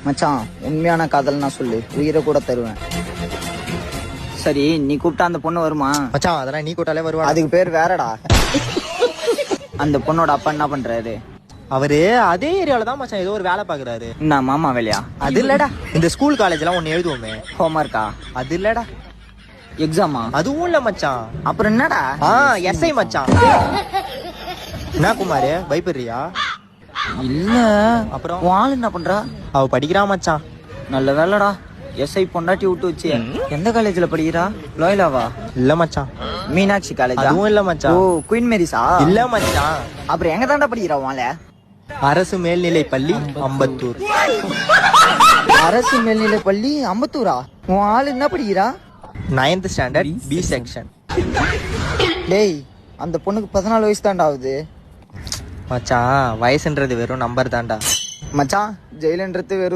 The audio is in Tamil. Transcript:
மச்சான் உண்மையான காதல்னா சொல்லு, உயிரை கூட தருவேன். சரி, நீ கூப்பிட்டா அந்த பொண்ணு வருமா? மச்சான் அதெல்லாம் நீ கூட்டாலே வருவா. அதுக்கு பேர் வேறடா. அந்த பொண்ணோட அப்பா என்ன பண்றாரு? அவரு அதே ஏரியால தான் மச்சான் ஏதோ ஒரு வேலை பாக்குறாரு. இந்த மாமா வேலையா? அது இல்லடா, இந்த ஸ்கூல் காலேஜ் எல்லாம் ஒன்னு எழுதுவோமே, ஹோம்ஒர்க்கா? அது இல்லடா. எக்ஸாமா? அதுவும் இல்ல மச்சான். அப்புறம் என்னடா? எஸ்ஐ மச்சான். என்ன குமாரு பயப்படுறியா? இல்ல. அப்புறம் உன் ஆளு என்ன பண்றா? அவ படிக்கிறா மச்சான். நல்ல வேலைடா, எஸ்ஐ பொண்டாட்டி விட்டு வச்சு. எந்த காலேஜ்ல படிக்கிறா? லோயலாவா? இல்ல மச்சான். மீனாட்சி காலேஜ்? அதுவும் இல்ல மச்சான். ஓ, குயின் மேரிஸா? இல்ல மச்சான். அப்புறம் எங்க தாண்டா படிக்கிறா வாழ? அரசு மேல்நிலை பள்ளி அம்பத்தூர். அரசு மேல்நிலை பள்ளி அம்பத்தூரா? உன் ஆளு என்ன படிக்கிறா? 9th standard B section. டேய், அந்த பொண்ணுக்கு 14 வயசு தாண்டா ஆகுது. மச்சான் வயசுன்றது வெறும் நம்பர் தான்டா மச்சான். ஜெயிலுன்றது வெறும்